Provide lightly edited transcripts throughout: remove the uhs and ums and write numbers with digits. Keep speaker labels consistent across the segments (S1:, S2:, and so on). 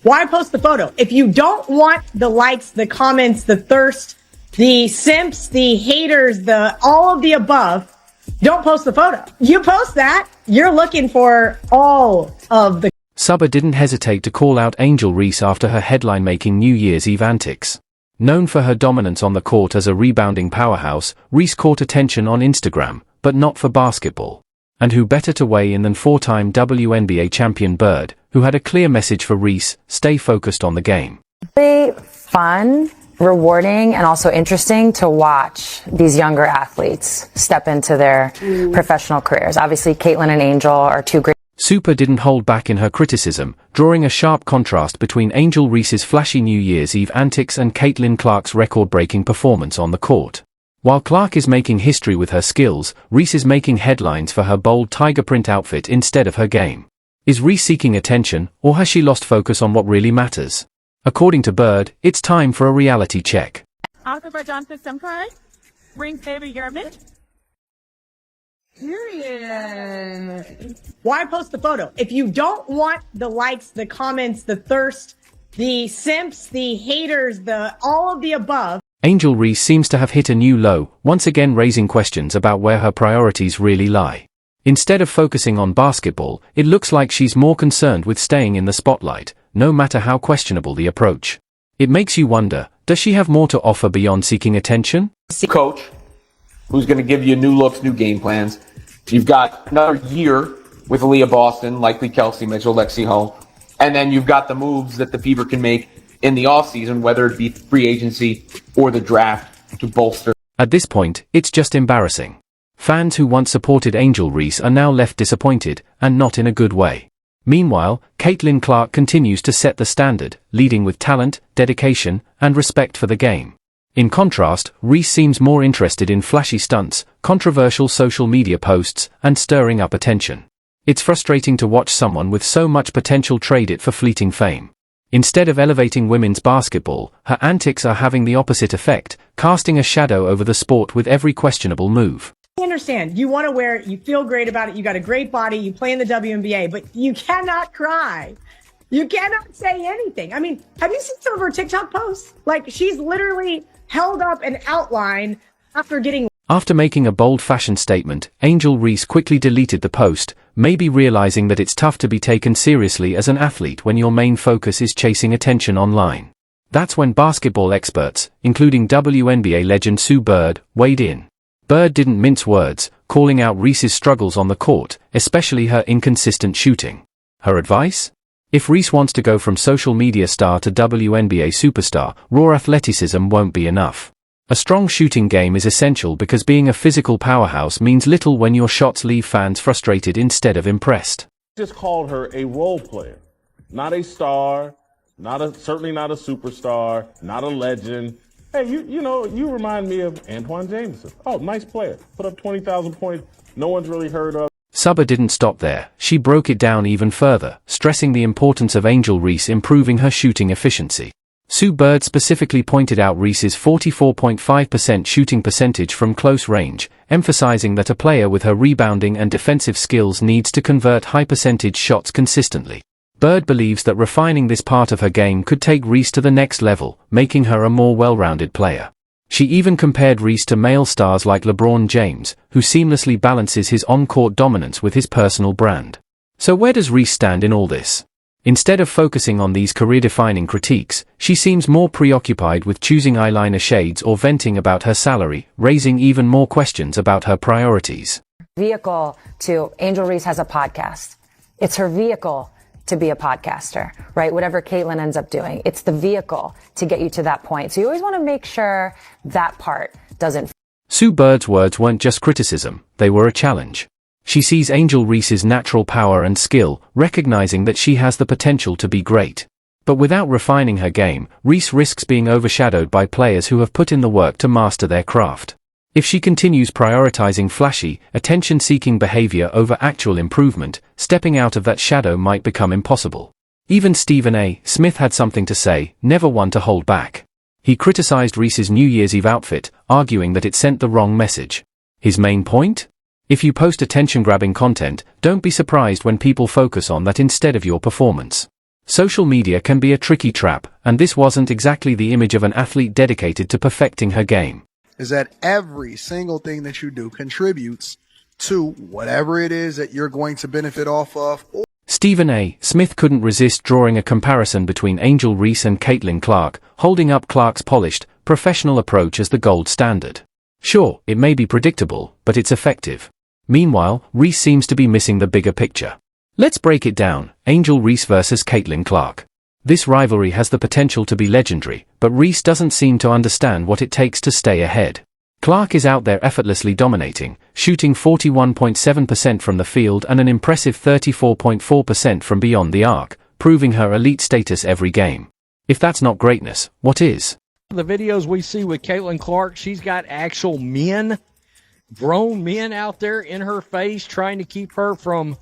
S1: Why post the photo? If you don't want the likes, the comments, the thirst, the simps, the haters, the all of the above, don't post the photo. You post that, you're looking for all of the...
S2: Subba didn't hesitate to call out Angel Reese after her headline-making New Year's Eve antics. Known for her dominance on the court as a rebounding powerhouse, Reese caught attention on Instagram, but not for basketball. And who better to weigh in than four-time WNBA champion Bird, who had a clear message for Reese: stay focused on the game.
S3: Really fun, rewarding, and also interesting to watch these younger athletes step into their professional careers. Obviously, Caitlin and Angel are two great.
S2: Super didn't hold back in her criticism, drawing a sharp contrast between Angel Reese's flashy New Year's Eve antics and Caitlin Clark's record-breaking performance on the court. While Clark is making history with her skills, Reese is making headlines for her bold tiger print outfit instead of her game. Is Reese seeking attention, or has she lost focus on what really matters? According to Bird, it's time for a reality check.
S4: Azerbaijan system card. Ring baby Yerman.
S1: Period. Why post the photo? If you don't want the likes, the comments, the thirst, the simps, the haters, the all of the above...
S2: Angel Reese seems to have hit a new low, once again raising questions about where her priorities really lie. Instead of focusing on basketball, it looks like she's more concerned with staying in the spotlight, no matter how questionable the approach. It makes you wonder, does she have more to offer beyond seeking attention?
S5: Coach, who's going to give you new looks, new game plans. You've got another year with Aaliyah Boston, likely Kelsey Mitchell, Lexi Ho. And then you've got the moves that the Fever can make in the offseason, whether it be free agency or the draft, to bolster.
S2: At this point, it's just embarrassing. Fans who once supported Angel Reese are now left disappointed, and not in a good way. Meanwhile, Caitlin Clark continues to set the standard, leading with talent, dedication, and respect for the game. In contrast, Reese seems more interested in flashy stunts, controversial social media posts, and stirring up attention. It's frustrating to watch someone with so much potential trade it for fleeting fame. Instead of elevating women's basketball, her antics are having the opposite effect, casting a shadow over the sport with every questionable move.
S1: I understand. You want to wear it, you feel great about it, you got a great body, you play in the WNBA, but you cannot cry. You cannot say anything. I mean, have you seen some of her TikTok posts? Like, she's literally held up an outline After
S2: making a bold fashion statement, Angel Reese quickly deleted the post, maybe realizing that it's tough to be taken seriously as an athlete when your main focus is chasing attention online. That's when basketball experts, including WNBA legend Sue Bird, weighed in. Bird didn't mince words, calling out Reese's struggles on the court, especially her inconsistent shooting. Her advice? If Reese wants to go from social media star to WNBA superstar, raw athleticism won't be enough. A strong shooting game is essential because being a physical powerhouse means little when your shots leave fans frustrated instead of impressed.
S6: Just called her a role player, not a star, certainly not a superstar, not a legend. Hey, you remind me of Antoine Jameson. Oh, nice player. Put up 20,000 points. No one's really heard of.
S2: Subba didn't stop there. She broke it down even further, stressing the importance of Angel Reese improving her shooting efficiency. Sue Bird specifically pointed out Reese's 44.5% shooting percentage from close range, emphasizing that a player with her rebounding and defensive skills needs to convert high-percentage shots consistently. Bird believes that refining this part of her game could take Reese to the next level, making her a more well-rounded player. She even compared Reese to male stars like LeBron James, who seamlessly balances his on-court dominance with his personal brand. So where does Reese stand in all this? Instead of focusing on these career-defining critiques, she seems more preoccupied with choosing eyeliner shades or venting about her salary, raising even more questions about her priorities.
S3: Vehicle to Angel Reese has a podcast. It's her vehicle to be a podcaster, right? Whatever Caitlin ends up doing, it's the vehicle to get you to that point. So you always want to make sure that part doesn't.
S2: Sue Bird's words weren't just criticism, they were a challenge. She sees Angel Reese's natural power and skill, recognizing that she has the potential to be great. But without refining her game, Reese risks being overshadowed by players who have put in the work to master their craft. If she continues prioritizing flashy, attention-seeking behavior over actual improvement, stepping out of that shadow might become impossible. Even Stephen A. Smith had something to say, never one to hold back. He criticized Reese's New Year's Eve outfit, arguing that it sent the wrong message. His main point? If you post attention-grabbing content, don't be surprised when people focus on that instead of your performance. Social media can be a tricky trap, and this wasn't exactly the image of an athlete dedicated to perfecting her game.
S7: Is that every single thing that you do contributes to whatever it is that you're going to benefit off of.
S2: Stephen A. Smith couldn't resist drawing a comparison between Angel Reese and Caitlin Clark, holding up Clark's polished, professional approach as the gold standard. Sure, it may be predictable, but it's effective. Meanwhile, Reese seems to be missing the bigger picture. Let's break it down. Angel Reese versus Caitlin Clark. This rivalry has the potential to be legendary, but Reese doesn't seem to understand what it takes to stay ahead. Clark is out there effortlessly dominating, shooting 41.7% from the field and an impressive 34.4% from beyond the arc, proving her elite status every game. If that's not greatness, what is?
S8: The videos we see with Caitlin Clark, she's got actual men, grown men out there in her face trying to keep her from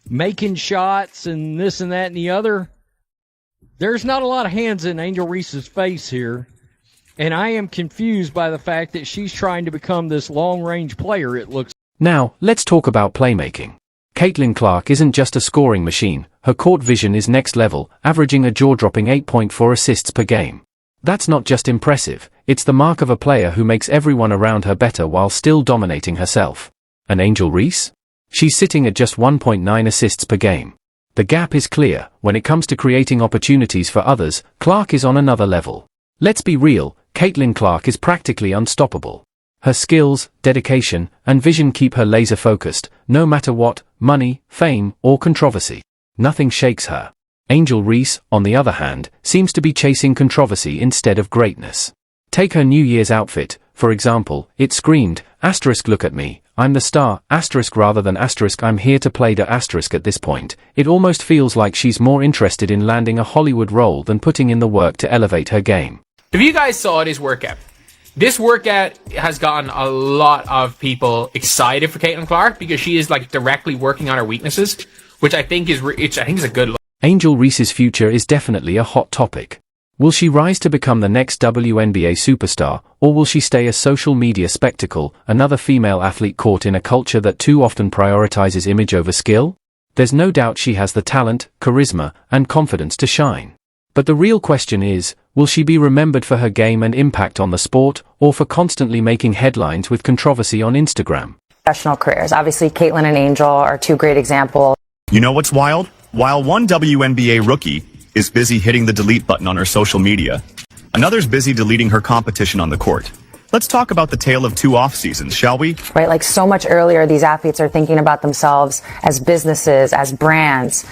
S8: making shots and this and that and the other. There's not a lot of hands in Angel Reese's face here, and I am confused by the fact that she's trying to become this long-range player, it looks.
S2: Now, let's talk about playmaking. Caitlin Clark isn't just a scoring machine, her court vision is next level, averaging a jaw-dropping 8.4 assists per game. That's not just impressive, it's the mark of a player who makes everyone around her better while still dominating herself. And Angel Reese? She's sitting at just 1.9 assists per game. The gap is clear. When it comes to creating opportunities for others, Clark is on another level. Let's be real, Caitlin Clark is practically unstoppable. Her skills, dedication, and vision keep her laser-focused, no matter what, money, fame, or controversy. Nothing shakes her. Angel Reese, on the other hand, seems to be chasing controversy instead of greatness. Take her New Year's outfit, for example. It screamed, "Look at me, I'm the star, rather than I'm here to play the at this point. It almost feels like she's more interested in landing a Hollywood role than putting in the work to elevate her game."
S9: If you guys saw this workout has gotten a lot of people excited for Caitlin Clark because she is like directly working on her weaknesses, which I think is a good look.
S2: Angel Reese's future is definitely a hot topic. Will she rise to become the next WNBA superstar, or will she stay a social media spectacle, another female athlete caught in a culture that too often prioritizes image over skill? There's no doubt she has the talent, charisma, and confidence to shine. But the real question is, will she be remembered for her game and impact on the sport, or for constantly making headlines with controversy on Instagram?
S3: Professional careers. Obviously, Caitlin and Angel are two great examples.
S10: You know what's wild? While one WNBA rookie is busy hitting the delete button on her social media, another's busy deleting her competition on the court. Let's talk about the tale of two off seasons, shall we?
S3: Right, like so much earlier, these athletes are thinking about themselves as businesses, as brands.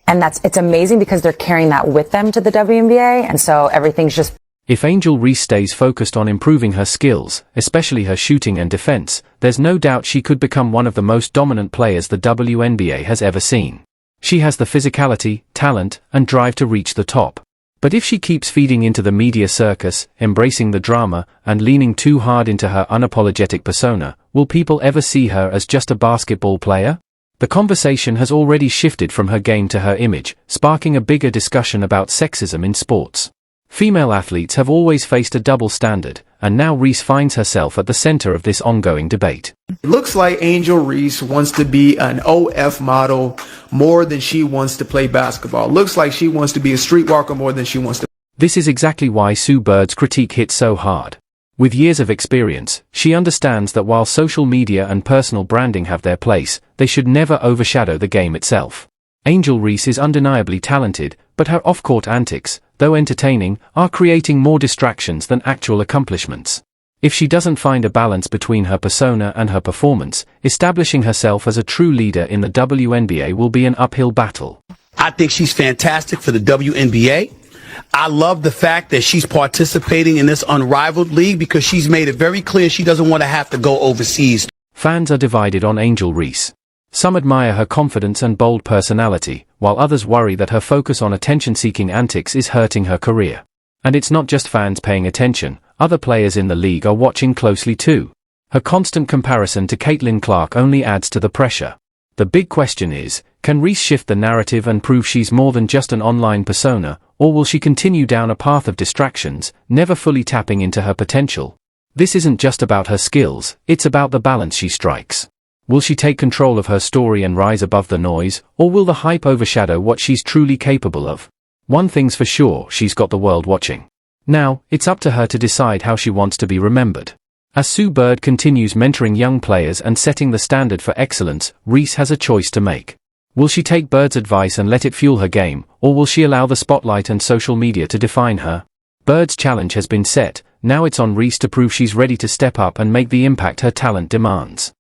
S3: And it's amazing because they're carrying that with them to the WNBA, and so everything's just...
S2: If Angel Reese stays focused on improving her skills, especially her shooting and defense, there's no doubt she could become one of the most dominant players the WNBA has ever seen. She has the physicality, talent, and drive to reach the top. But if she keeps feeding into the media circus, embracing the drama, and leaning too hard into her unapologetic persona, will people ever see her as just a basketball player? The conversation has already shifted from her game to her image, sparking a bigger discussion about sexism in sports. Female athletes have always faced a double standard, and now Reese finds herself at the center of this ongoing debate.
S11: It looks like Angel Reese wants to be an OF model more than she wants to play basketball. Looks like she wants to be a streetwalker more than she wants to.
S2: This is exactly why Sue Bird's critique hit so hard. With years of experience, she understands that while social media and personal branding have their place, they should never overshadow the game itself. Angel Reese is undeniably talented, but her off-court antics, though entertaining, are creating more distractions than actual accomplishments. If she doesn't find a balance between her persona and her performance, establishing herself as a true leader in the WNBA will be an uphill battle.
S12: I think she's fantastic for the WNBA. I love the fact that she's participating in this unrivaled league because she's made it very clear she doesn't want to have to go overseas.
S2: Fans are divided on Angel Reese. Some admire her confidence and bold personality, while others worry that her focus on attention-seeking antics is hurting her career. And it's not just fans paying attention, other players in the league are watching closely too. Her constant comparison to Caitlin Clark only adds to the pressure. The big question is, can Reese shift the narrative and prove she's more than just an online persona, or will she continue down a path of distractions, never fully tapping into her potential? This isn't just about her skills, it's about the balance she strikes. Will she take control of her story and rise above the noise, or will the hype overshadow what she's truly capable of? One thing's for sure, she's got the world watching. Now, it's up to her to decide how she wants to be remembered. As Sue Bird continues mentoring young players and setting the standard for excellence, Reese has a choice to make. Will she take Bird's advice and let it fuel her game, or will she allow the spotlight and social media to define her? Bird's challenge has been set, now it's on Reese to prove she's ready to step up and make the impact her talent demands.